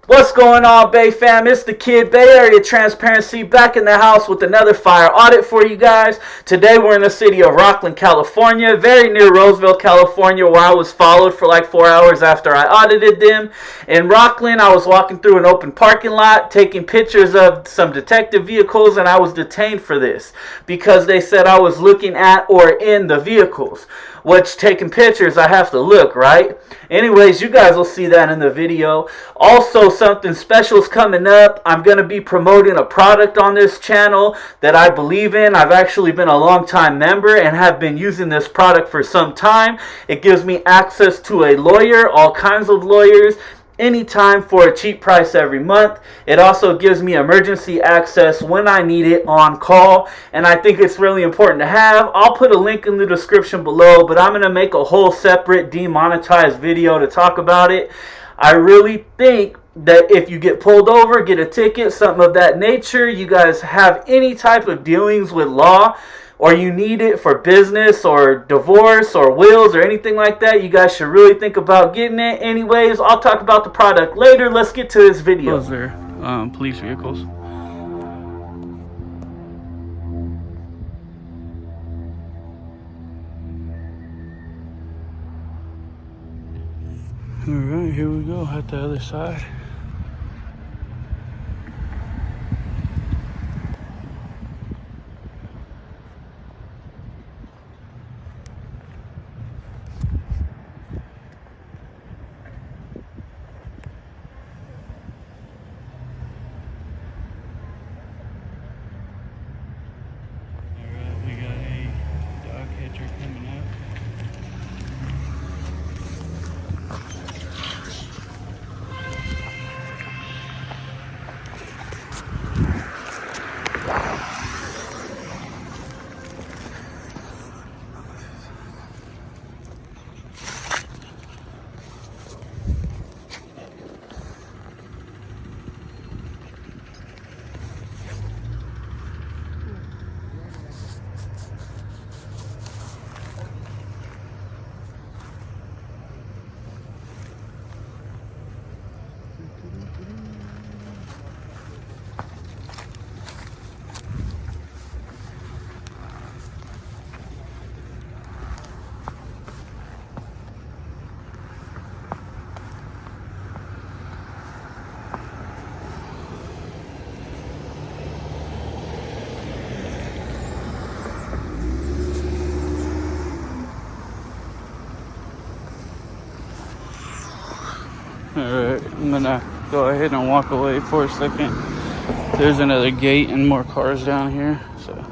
What's going on, Bay fam? It's the Kid, Bay Area Transparency, back in the house with another fire audit for you guys. Today we're in the city of Rocklin, California, very near Roseville, California, where I was followed for like 4 hours after I audited them. In Rocklin, I was walking through an open parking lot, taking pictures of some detective vehicles, and I was detained for this because they said I was looking at or in the vehicles. Which, taking pictures, I have to look, right? Anyways, you guys will see that in the video. Also, something special is coming up. I'm going to be promoting a product on this channel that I believe in. I've actually been a long-time member and have been using this product for some time. It gives me access to a lawyer, all kinds of lawyers, anytime for a cheap price every month. It also gives me emergency access when I need it on call, and I think it's really important to have. I'll put a link in the description below, but I'm going to make a whole separate demonetized video to talk about it. I really think that if you get pulled over, get a ticket, something of that nature, you guys have any type of dealings with law, or you need it for business or divorce or wills or anything like that, you guys should really think about getting it. Anyways, I'll talk about the product later. Let's get to this video. Those are police vehicles. Alright, here we go at the other side. Alright, I'm gonna go ahead and walk away for a second. There's another gate and more cars down here, so.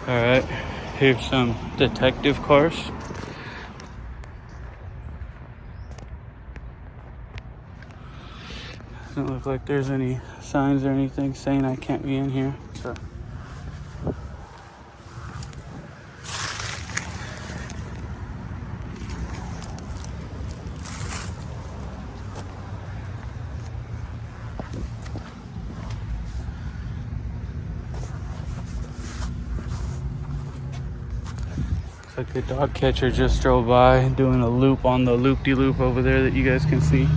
Alright, here's some detective cars. Doesn't look like there's any signs or anything saying I can't be in here, so. Like the dog catcher just drove by doing a loop on the loop-de-loop over there that you guys can see.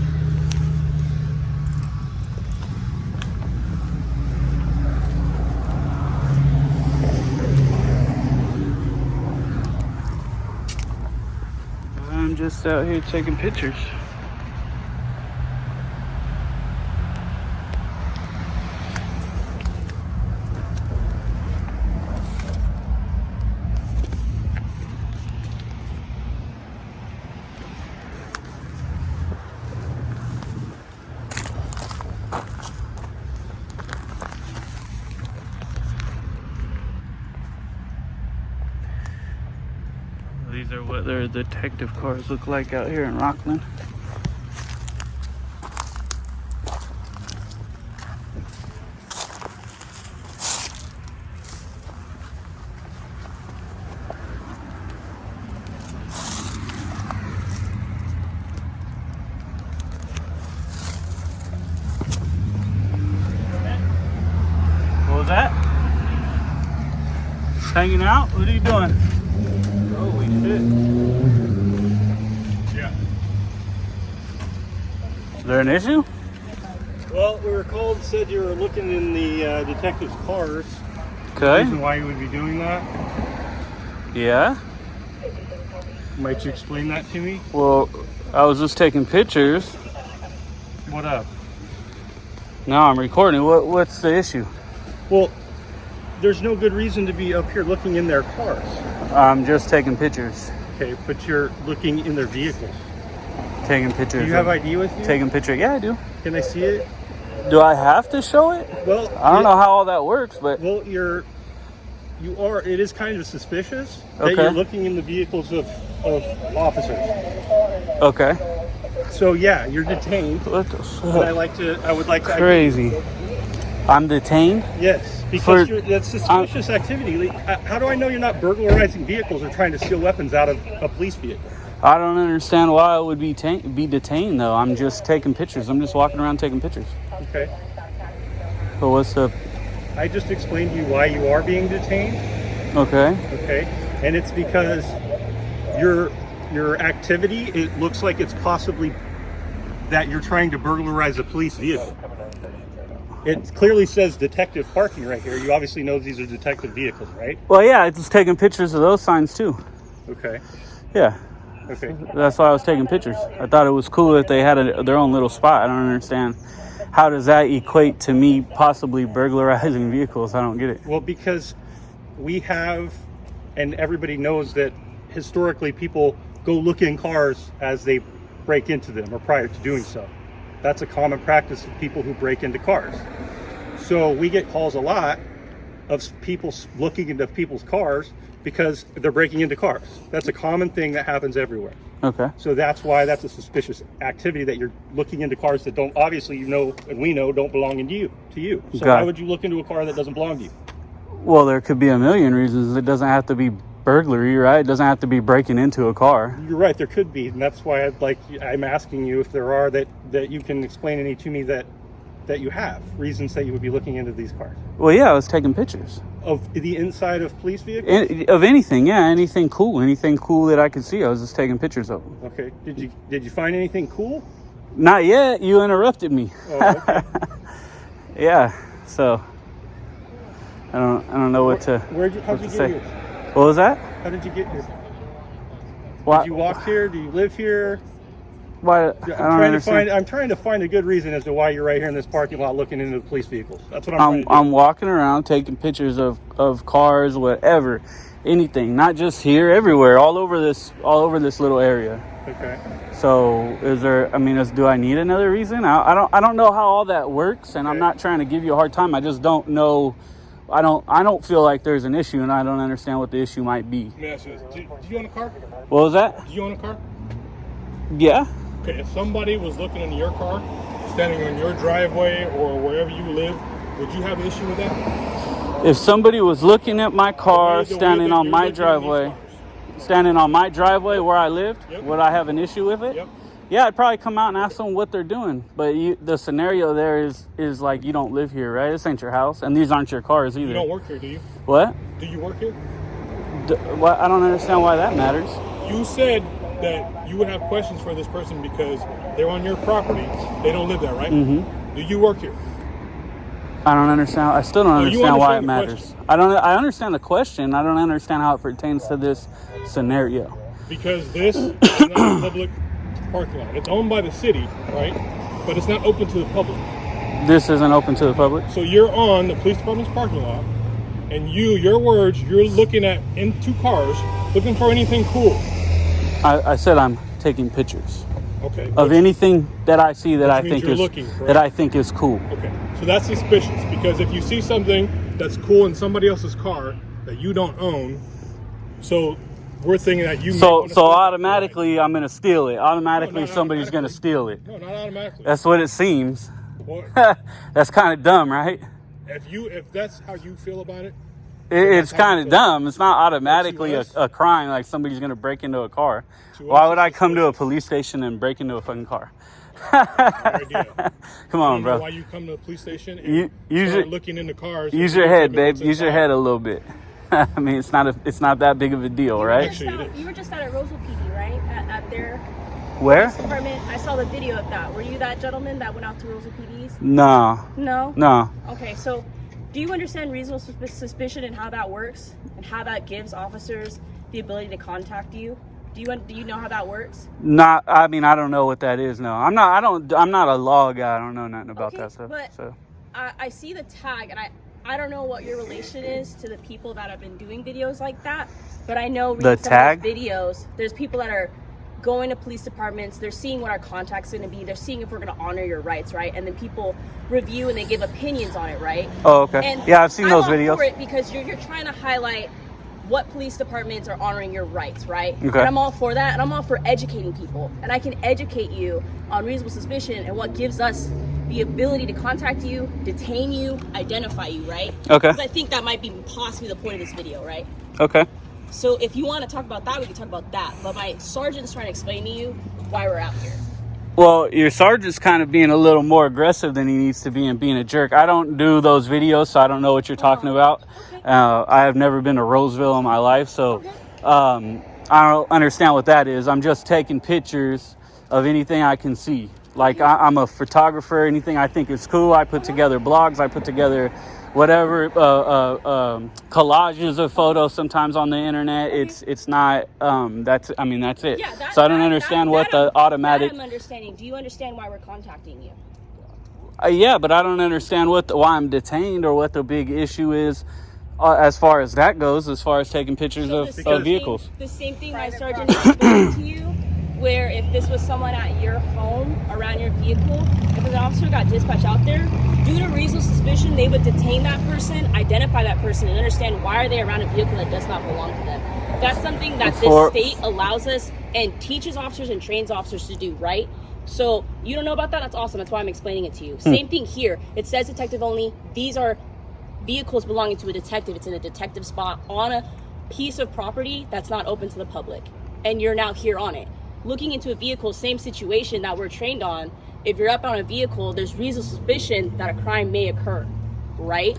I'm just out here taking pictures. These are what their detective cars look like out here in Rocklin. What was that? Hanging out? What are you doing? Holy shit. Yeah. Is there an issue? Well, we were called and said you were looking in the detective's cars. Okay. The reason why you would be doing that? Yeah. Might you explain that to me? Well, I was just taking pictures. What up? Now I'm recording. What's the issue? Well, there's no good reason to be up here looking in their cars. I'm just taking pictures. Okay, but you're looking in their vehicles. Taking pictures. Do you have ID with you? Taking picture. Yeah, I do. Can I see it? Do I have to show it? Well, I don't know how all that works, but Well, it is kind of suspicious that Okay. you're looking in the vehicles of officers. okay. So yeah, you're detained. What the And I fuck? would like to Crazy. I'm detained. Yes, because For- that's suspicious activity. How do I know you're not burglarizing vehicles or trying to steal weapons out of a police vehicle? I don't understand why I would be detained though. I'm just taking pictures. I'm just walking around taking pictures. Okay. But what's the? I just explained to you why you are being detained. Okay. Okay. And it's because your activity, it looks like it's possibly that you're trying to burglarize a police vehicle. It clearly says detective parking right here. You obviously know these are detective vehicles, right? Well, yeah, it's just taking pictures of those signs too. Okay. Yeah. Okay. That's why I was taking pictures. I thought it was cool that they had their own little spot. I don't understand. How does that equate to me possibly burglarizing vehicles? I don't get it. Well, because we have, and everybody knows that historically people go look in cars as they break into them or prior to doing so. That's a common practice of people who break into cars. So we get calls a lot of people looking into people's cars because they're breaking into cars. That's a common thing that happens everywhere. Okay. So that's why that's a suspicious activity, that you're looking into cars that don't, obviously you know, and we know, don't belong to you. So Got why it. would you look into a car that doesn't belong to you? Well, there could be a million reasons. It doesn't have to be burglary, right? It doesn't have to be breaking into a car. You're right, there could be, and that's why I'm asking you if there are that you can explain any to me that you have reasons that you would be looking into these cars. Well, yeah, I was taking pictures Of the inside of police vehicles? of anything. Yeah, anything cool that I could see. I was just taking pictures of them. Okay. Did you find anything cool? Not yet. You interrupted me. Oh, okay. Yeah. So I don't know what to. How'd you get say. here? What was that? How did you get here? Why? Did you walk here? Do you live here? Why? I don't understand. I'm trying to find a good reason as to why you're right here in this parking lot looking into the police vehicles. That's what I'm trying to do. I'm walking around taking pictures of cars, whatever, anything. Not just here, everywhere, all over this little area. Okay. So do I need another reason? I don't know how all that works, and I'm not trying to give you a hard time. I just don't know. I don't feel like there's an issue, and I don't understand what the issue might be. Let me ask you this. Do you own a car? What was that? Do you own a car? Yeah. Okay, if somebody was looking into your car, standing on your driveway or wherever you live, would you have an issue with that? If somebody was looking at my car, The way standing that on you're my looking at these driveway, cars. standing on my driveway where I lived, Yep. would I have an issue with it? Yep. Yeah, I'd probably come out and ask them what they're doing. But the scenario there is like you don't live here, right? This ain't your house, and these aren't your cars either. You don't work here, do you? What? Do you work here? What? I don't understand why that matters. You said that you would have questions for this person because they're on your property. They don't live there, right? Mm-hmm. Do you work here? I don't understand. I still don't you understand why it understand the matters. question. I understand the question. I don't understand how it pertains to this scenario. Because this is not a public parking lot. It's owned by the city, right? But it's not open to the public. This isn't open to the public. So you're on the police department's parking lot, and your words, you're looking at into cars, looking for anything cool. I said I'm taking pictures Okay. of anything that I see that which I means think you're is looking, correct? that I think is cool. Okay. So that's suspicious because if you see something that's cool in somebody else's car that you don't own, so we're thinking that you. So automatically, I'm gonna steal it. Automatically, No, not somebody's gonna automatically. steal it. No, not automatically. That's what it seems. Well, That's kind of dumb, right? if that's how you feel about it, It's kind of feel. dumb. It's not automatically us- a crime like somebody's gonna break into a car. To Why us, would I it's come to a suspicious. police station and break into a fucking car? No idea. Come I on, don't know bro. why you come to the police station and Use start your- looking into cars. Use and your looking head, at babe. what's Use your inside. head a little bit. I mean, it's not that big of a deal, right? Actually, it is. You were just out at Roseville PD, right? At their Where? department. I saw the video of that. Were you that gentleman that went out to Roseville PD's? No, No? no. Okay, so do you understand reasonable suspicion and how that works? And how that gives officers the ability to contact you? Do you know how that works? Not. I mean, I don't know what that is. No, I'm not. I'm not a law guy. I don't know nothing about Okay, that stuff. but So I see the tag, and I don't know what your relation is to the people that have been doing videos like that, but I know reading some tag? of those videos, there's people that are going to police departments, they're seeing what our contact's going to be, they're seeing if we're going to honor your rights, right? And then people review and they give opinions on it, right? Oh, okay. And Yeah, I've seen those I'm all videos. for it because you're trying to highlight what police departments are honoring your rights, right? Okay. And I'm all for that, and I'm all for educating people. And I can educate you on reasonable suspicion and what gives us the ability to contact you, detain you, identify you, right? Okay. Because I think that might be possibly the point of this video, right? Okay. So if you want to talk about that, we can talk about that. But my sergeant's trying to explain to you why we're out here. Well, your sergeant's kind of being a little more aggressive than he needs to be and being a jerk. I don't do those videos, so I don't know what you're talking about. Okay. I have never been to Roseville in my life, so I don't understand what that is. I'm just taking pictures of anything I can see. Like, I'm a photographer. Anything I think is cool, I put together blogs. I put together whatever collages of photos sometimes on the internet. It's not that's it. Yeah, So I don't understand what the automatic. That I'm understanding. Do you understand why we're contacting you? Yeah, but I don't understand why I'm detained or what the big issue is as far as that goes, as far as taking pictures So of the same vehicles. The same thing my sergeant explained to you, where if this was someone at your home, around your vehicle, if an officer got dispatched out there, due to reasonable suspicion, they would detain that person, identify that person, and understand why are they around a vehicle that does not belong to them. That's something that this state allows us and teaches officers and trains officers to do, right? So you don't know about that? That's awesome. That's why I'm explaining it to you. Same thing here. It says detective only. These are vehicles belonging to a detective. It's in a detective spot on a piece of property that's not open to the public. And you're now here on it. Looking into a vehicle, same situation that we're trained on. If you're up on a vehicle, there's reasonable suspicion that a crime may occur, right?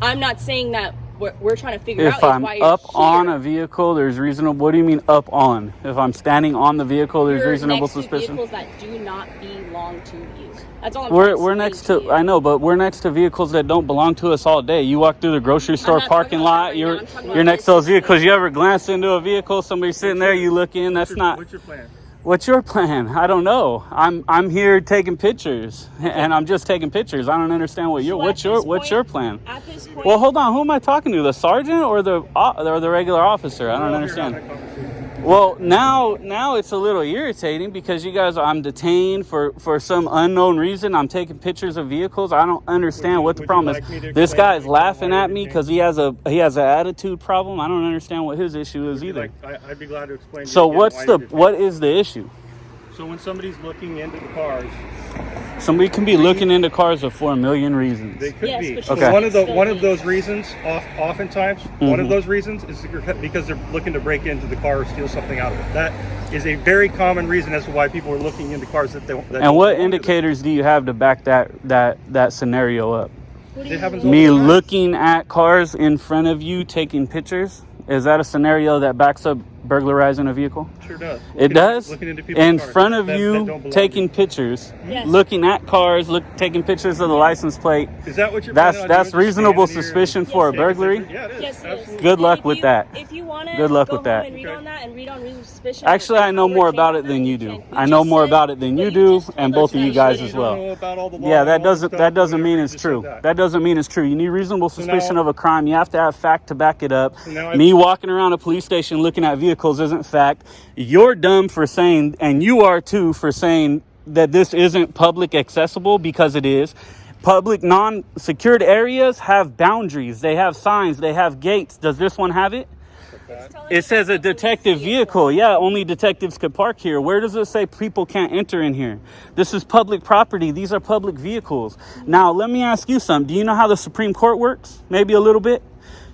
I'm not saying that we're trying to figure out If I'm is why you're up here. on a vehicle, there's reasonable. What do you mean up on? If I'm standing on the vehicle, there's You're reasonable next to suspicion. vehicles that do not belong to you. That's all I'm We're trying to next explain to. you. I know, but we're next to vehicles that don't belong to us all day. You walk through the grocery store not parking talking about lot. that right You're now. I'm talking you're about next to this those vehicles. You ever glance into a vehicle? Somebody's sitting there. You look in. That's not. What's your plan? What's your plan? I don't know. I'm here taking pictures, and I'm just taking pictures. I don't understand what So what's at this your point- plan. At this point, Well, hold on. Who am I talking to? The sergeant or the regular officer? I don't understand. Well, now it's a little irritating because you guys, I'm detained for some unknown reason. I'm taking pictures of vehicles. I don't understand what the would you problem like me is. to This explain guy's to you why laughing you're at me detained? because he has an attitude problem. I don't understand what his issue is either. I'd be glad to explain. to So you again what's why the you're detained. what is the issue? So when somebody's looking into the cars, Somebody can be looking into cars for a million reasons. they could Yes, be. but So Okay. one of those reasons, oftentimes, one of Mhm. those reasons is because they're looking to break into the car or steal something out of it. That is a very common reason as to why people are looking into cars that they. That And don't what belong to them. indicators do you have to back that scenario up? what do It you happens mean? all the Me time. looking at cars in front of you taking pictures? Is that a scenario that backs up burglarizing a vehicle? Sure does. It does? Looking into people's In cars front of that you don't belong to taking you. pictures, Yes. looking at cars, taking pictures of the license plate. Is that what you're? That's planning on doing? reasonable Stand here suspicion and for a take a burglary. picture? Yeah, it is. Yes, it is. Absolutely. Good And luck if with you- that. If you want to Good luck go with that. home and read Okay. on that and read on reasonable suspicion. Actually, I know We're more trained about on it than that, you you do. can- I you know just more said- about it than but you you do, just told and us both of that you guys you as don't well. know about all the law Yeah, and that all the doesn't stuff, that doesn't whatever, mean you it's just said true. that. That doesn't mean it's true. You need reasonable suspicion now- of a crime. You have to have fact to back it up. So now Me walking around a police station looking at vehicles isn't fact. You're dumb for saying, and you are too, for saying that this isn't public accessible, because it is. Public non-secured areas have boundaries. They have signs. They have gates. Does this one have it? that. It says a detective vehicle. Yeah, only detectives could park here. Where does it say people can't enter in here? This is public property. These are public vehicles. Now, let me ask you something. Do you know how the Supreme Court works? Maybe a little bit.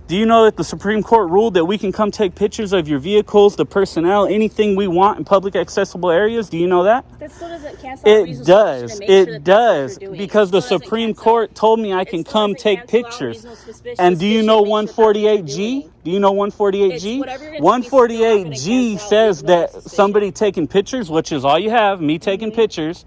Do you know that the Supreme Court ruled that we can come take pictures of your vehicles, the personnel, anything we want in public accessible areas? Do you know that? That still doesn't cancel out It does. suspicion and make sure It that does. that's what you're doing. Because It the still doesn't Supreme cancel- Court told me I it can still come doesn't take cancel out pictures. reasonable suspicion And do you know and make sure that's what you're 148G? doing. Do you know 148G? It's whatever you're gonna do, it's still not gonna 148G cancel out says reasonable that suspicion. somebody taking pictures, which is all you have, me taking pictures,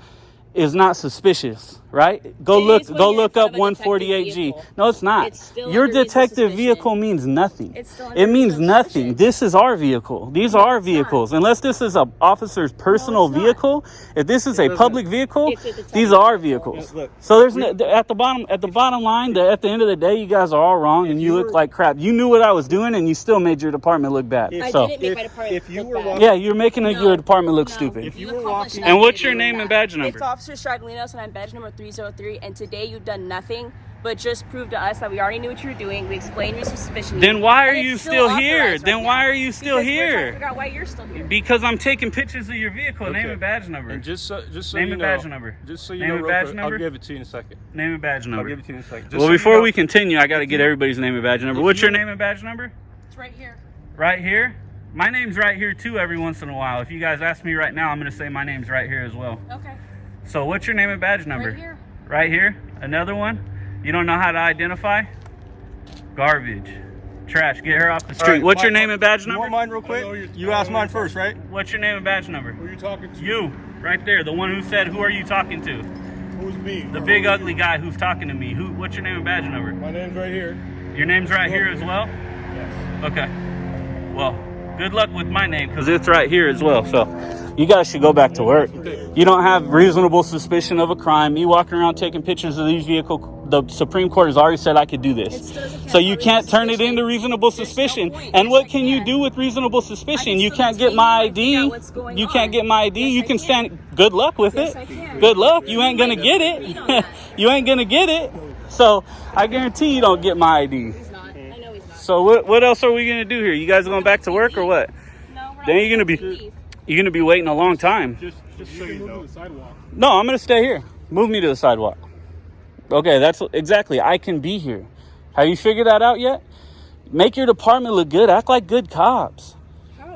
is not suspicious, right? Go It look is when go you're in look front up of a detective 148G. vehicle. No, it's not. It's still Your under reasonable detective suspicion. vehicle means nothing. It's still under It means reasonable nothing. suspicion. This is our vehicle. These are our it's not. vehicles. Unless this is a officer's personal it's not. vehicle, if this is a public vehicle, It's a detective these are our vehicle. vehicles. Yeah, look, So there's no, at the bottom line, at the end of the day, you guys are all wrong and you you look were- like crap. You knew what I was doing and you still made your department look bad. If- I So didn't make my If- department if you look were bad. walking- yeah, you're making No, your department look no. stupid. If you were accomplished walking- nothing And what's your doing name that. and badge It's number? Officer Straglinos, and I'm badge number 303. And today you've done nothing but just prove to us that we already knew what you were doing. We explained reasonable suspicion. Then why are And you it's still here? authorized Then right why now. are you still Because we're trying to here? figure out why you're still here. Because I'm taking pictures of your vehicle. Name Okay. and badge number. And just so Name you and know, badge number. Just so you Name know, and real badge quick, number? I'll give it to you in a second. Name and badge I'll number. give it to you in a second. Just Well, so you before know- we continue, I got to get everybody's name and badge number. if What's your you- name and badge number? It's right here. Right here? My name's right here too every once in a while. If you guys ask me right now, I'm going to say my name's right here as well. Okay. So what's your name and badge number? Right here. Right here? Another one? You don't know how to identify? Garbage. Trash. Get her off the All street. right, What's your mine- name and badge You want number? mine real quick? know you- You I asked know mine you- first, right? What's your name and badge number? Who are you talking to? You. Right there. The one who said, who are you talking to? Who's me? The big ugly guy who's talking to me. What's your name and badge number? My name's right here. Your name's right here as well? Yes. Okay. Well, good luck with my name because it's right here as well. So you guys should go back to work. You don't have reasonable suspicion of a crime. Me walking around taking pictures of these vehicles, the Supreme Court has already said I could do It this. still doesn't So you cancel can't turn it suspicion. into reasonable There's no suspicion. point. And Yes, what I can you can. do with reasonable I suspicion? can You still can't get detain my you and figure out ID. what's going You on. can't get my ID. Yes, You I can can. stand. Good luck with Yes, it. I can. Good luck. You ain't gonna get Read on it. that. You ain't gonna get it. So I guarantee you don't get my ID. He's not. I know he's not. So what else are we gonna do here? You guys going back to work or what? No, we're not Then you're gonna be leave. you're gonna be waiting a long time. Just so You you can move know. to the sidewalk. No, I'm gonna stay here. Move me to the sidewalk. Okay, that's exactly. I can be here. Have you figured that out yet? Make your department look good. Act like good cops.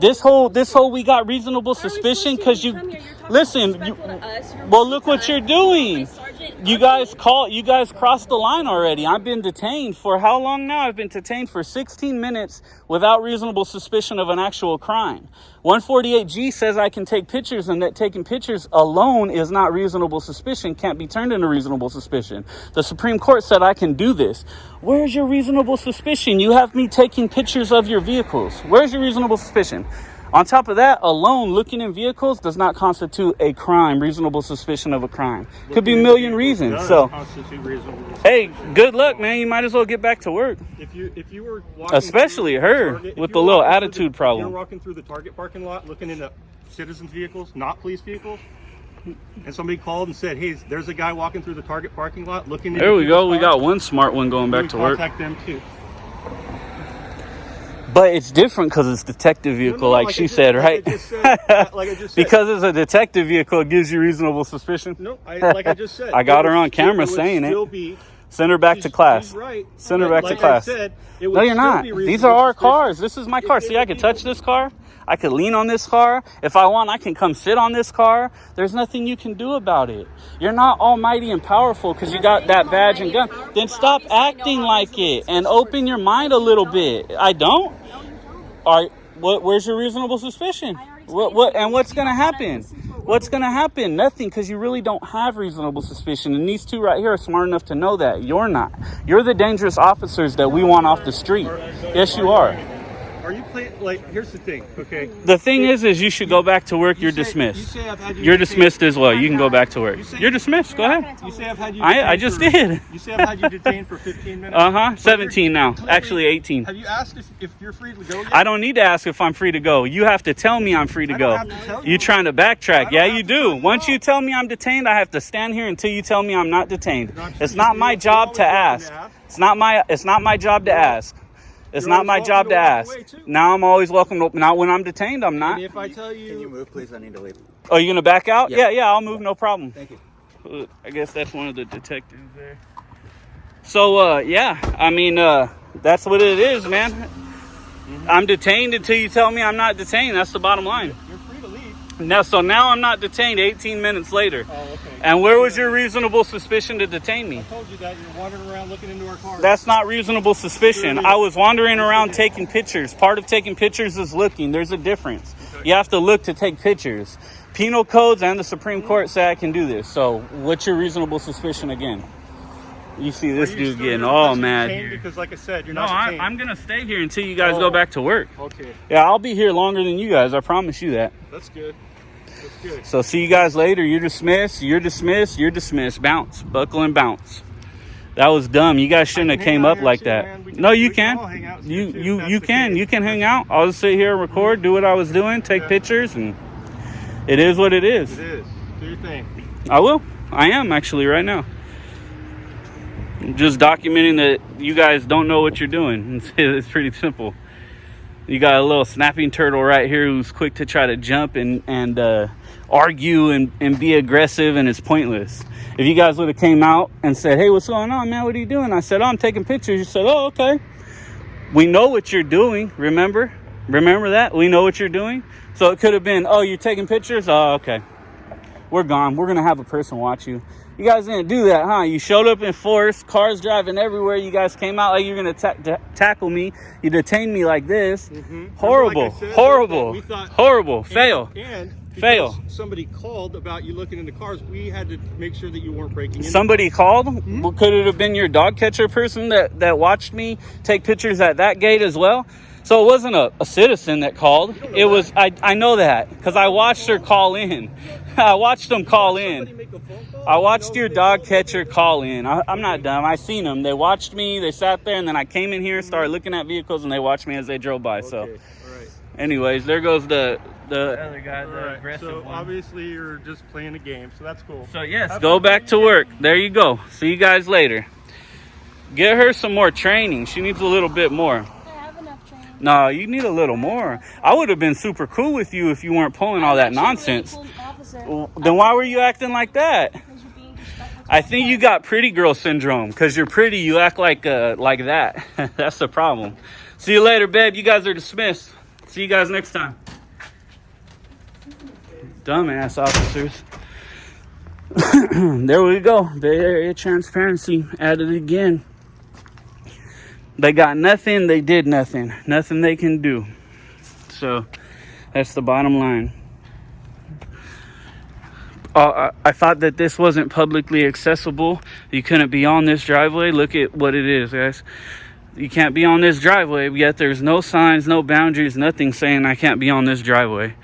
This whole we got reasonable How are we suspicion supposed to? because You you come here, you're talking listen. disrespectful to us, you're Well, look what wasting you're time. doing. My sergeant- You guys crossed the line already. I've been detained for how long now? I've been detained for 16 minutes without reasonable suspicion of an actual crime. 148G says I can take pictures and that taking pictures alone is not reasonable suspicion, can't be turned into reasonable suspicion. The Supreme Court said I can do this. Where's your reasonable suspicion? You have me taking pictures of your vehicles. Where's your reasonable suspicion? On top of that, alone looking in vehicles does not constitute a crime, reasonable suspicion of a crime. Could be a million reasons. Does So, constitute reasonable hey, good luck, man. You might as well get back to work. If you were walking Especially through her Target- if with you the were little walking through attitude the- problem. You're walking through the Target parking lot looking into citizens' vehicles, not police vehicles, and somebody called and said, "Hey, there's a guy walking through the Target parking lot looking." There we go. We got one smart one going back to work. Contact them too. But it's different because it's detective vehicle, like she said, right? Like I just said. Because it's a detective vehicle, it gives you reasonable suspicion. No, like I just said. I got it her would on camera would saying it. still be- Send her back to she's- class. she's right. Send her back to Like class. I said, it would No, you're still not. be These reasonable are our suspicion. cars. This is my car. If See, it I would could be- touch this car. I could lean on this car. If I want, I can come sit on this car. There's nothing you can do about it. You're not almighty and powerful because you got that badge and gun. Then stop acting like it and open your mind a little bit. I don't? All right. Where's your reasonable suspicion? What's going to happen? What's going to happen? Nothing, because you really don't have reasonable suspicion. And these two right here are smart enough to know that. You're not. You're the dangerous officers that we want off the street. Yes, you are. Are you playing? Like, here's the thing, okay? The thing is you should go back to work. You're You dismissed. say I've had you You're detained- dismissed as well. You can go back to work. You're dismissed. Go ahead. You say I've had you. I detained just for- did. You say I've had you detained for 15 minutes. 17 now. Clearly- Actually 18. Have you asked if you're free to go yet? I don't need to ask if I'm free to go. You have to tell me I'm free to I go. don't have to tell you. You trying to backtrack? don't Yeah, have you to tell do. you Once no. you tell me I'm detained, I have to stand here until you tell me I'm not detained. Not It's you. not my You're job always to welcome ask. to ask. It's not my job to ask. It's You're not always my welcome job to walk ask. away, too. Now I'm always welcome to, not when I'm detained, I'm not. And if I tell you, Can you move, please? I need to leave. Oh, you gonna back out? Yeah. Yeah, I'll move, no problem. Thank you. I guess that's one of the detectives there. So, yeah, I mean, that's what it is, man. I'm detained until you tell me I'm not detained. That's the bottom line. you're free to leave. Now I'm not detained 18 minutes later. Oh, okay. And where was your reasonable suspicion to detain me? I told you that you're wandering around looking into our car. That's not reasonable suspicion. Sure. I was wandering around taking pictures. Part of taking pictures is looking. There's a difference. You have to look to take pictures. Penal codes and the Supreme Court say I can do this. So what's your reasonable suspicion again? You see this dude getting all mad here. Because, like I said, you're No, not detained. I'm going to stay here until you guys go back to work. Okay, Yeah, I'll be here longer than you guys. I promise you that. that's good. That's good. So see you guys later. You're dismissed. You're dismissed. You're dismissed. Bounce. Buckle and bounce. That was dumb. You guys shouldn't have hang came out up here like too, that. man. No, you we can all can. hang out You too, you if that's you the can. case. You can hang out. I'll just sit here and record, do what I was doing, take Yeah. pictures, and it is what it is. It is. Do your thing. I will. I am actually right now. Just documenting that you guys don't know what you're doing. It's pretty simple. You got a little snapping turtle right here who's quick to try to jump and argue and be aggressive, and it's pointless. If you guys would have came out and said, hey, what's going on, man? What are you doing? I said, oh, I'm taking pictures. You said, oh, okay. We know what you're doing, remember? Remember that? We know what you're doing. So it could have been, oh, you're taking pictures? Oh, okay. We're gone. We're going to have a person watch you. You guys didn't do that, huh? You showed up in force, cars driving everywhere. You guys came out like you're going to tackle me. You detained me like this. Horrible, Like I said, horrible, we thought- horrible. Fail. And Fail. because somebody called about you looking into cars, we had to make sure that you weren't breaking in. Somebody called? Well, could it have been your dog catcher person that watched me take pictures at that gate as well? So it wasn't a citizen that called. It was, I know that because I watched her call in. I watched them call in. Make a phone call? I watched your dog catcher call in. I'm not dumb. I seen them. They watched me. They sat there, and then I came in here, started looking at vehicles, and they watched me as they drove by. So, Okay, all right. anyways, there goes the other guy, All the right. aggressive So one. obviously you're just playing a game, so that's cool. So yes, Have go fun back to playing work. There you go. See you guys later. Get her some more training. She needs a little bit more. I have enough training. No, you need a little more. I would have been super cool with you if you weren't pulling all that I'm actually a really nonsense. cool officer. Well, then why were you acting like that? Because you're being disrespectful to I my think you boss. got pretty girl syndrome. Because you're pretty, you act like that. That's the problem. See you later, babe. You guys are dismissed. See you guys next time. Dumbass officers. There we go. Bay Area transparency added again. They got nothing. They did nothing. Nothing they can do. So that's the bottom line. I thought that this wasn't publicly accessible. You couldn't be on this driveway. Look at what it is, guys. You can't be on this driveway, yet there's no signs, no boundaries, nothing saying I can't be on this driveway.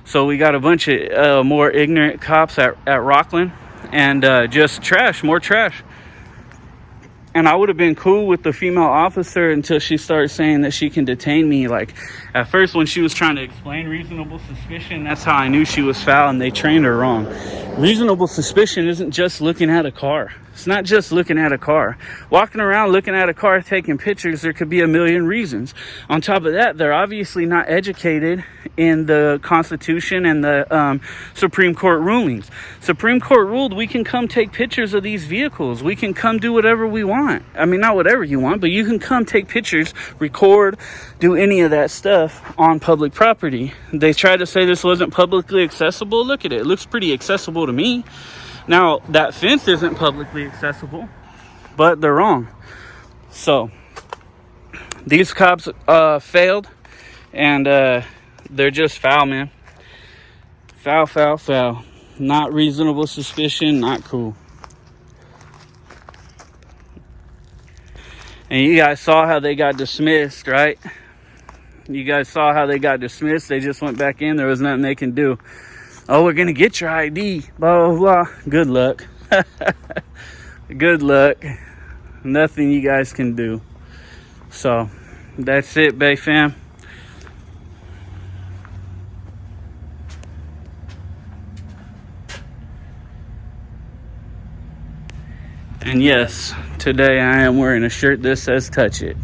So we got a bunch of more ignorant cops at Rocklin, and just trash, more trash. And I would have been cool with the female officer until she started saying that she can detain me. Like, at first when she was trying to explain reasonable suspicion, that's how I knew she was foul, and they trained her wrong. Reasonable suspicion isn't just looking at a car. It's not just looking at a car. Walking around looking at a car, taking pictures, there could be a million reasons. On top of that, they're obviously not educated in the Constitution and the Supreme Court rulings. Supreme Court ruled we can come take pictures of these vehicles. We can come do whatever we want. I mean, not whatever you want, but you can come take pictures, record, do any of that stuff on public property. They tried to say this wasn't publicly accessible. Look at it. It looks pretty accessible to me. Now, that fence isn't publicly accessible, but they're wrong. So, these cops failed, and they're just foul, man. Foul, foul, foul. Not reasonable suspicion, not cool. And you guys saw how they got dismissed, right? You guys saw how they got dismissed. They just went back in. There was nothing they can do. Oh, we're going to get your ID. Blah, blah, blah. Good luck. Good luck. Nothing you guys can do. So, that's it, Bay fam. And yes, today I am wearing a shirt that says touch it.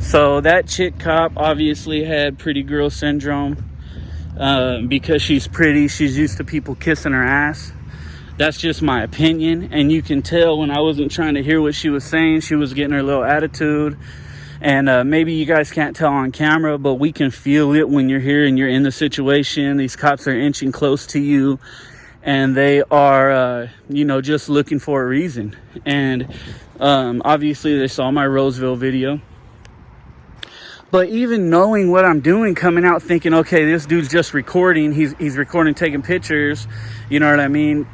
So that chick cop obviously had pretty girl syndrome, because she's pretty. She's used to people kissing her ass. That's just my opinion. And you can tell when I wasn't trying to hear what she was saying, she was getting her little attitude. And maybe you guys can't tell on camera, but we can feel it when you're here and you're in the situation. These cops are inching close to you, and they are, you know, just looking for a reason. And obviously they saw my Roseville video. But even knowing what I'm doing, coming out thinking, okay, this dude's just recording. He's recording, taking pictures. You know what I mean?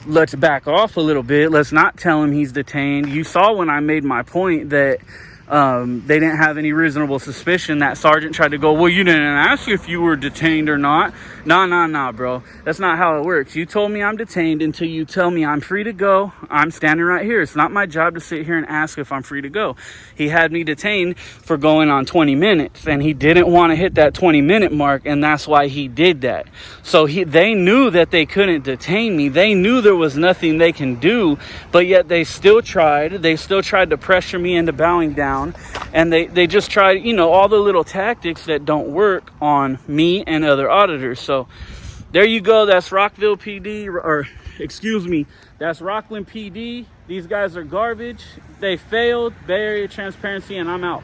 Let's back off a little bit. Let's not tell him he's detained. You saw when I made my point that they didn't have any reasonable suspicion. That sergeant tried to go, well, you didn't ask if you were detained or not. Nah, bro. That's not how it works. You told me I'm detained until you tell me I'm free to go. I'm standing right here. It's not my job to sit here and ask if I'm free to go. He had me detained for going on 20 minutes, and he didn't want to hit that 20-minute mark, and that's why he did that. So they knew that they couldn't detain me. They knew there was nothing they can do, but yet they still tried. They still tried to pressure me into bowing down, and they just tried, you know, all the little tactics that don't work on me and other auditors. So there you go. That's Rockville PD, or excuse me, that's Rocklin PD. These guys are garbage. They failed. Bay Area transparency, and I'm out.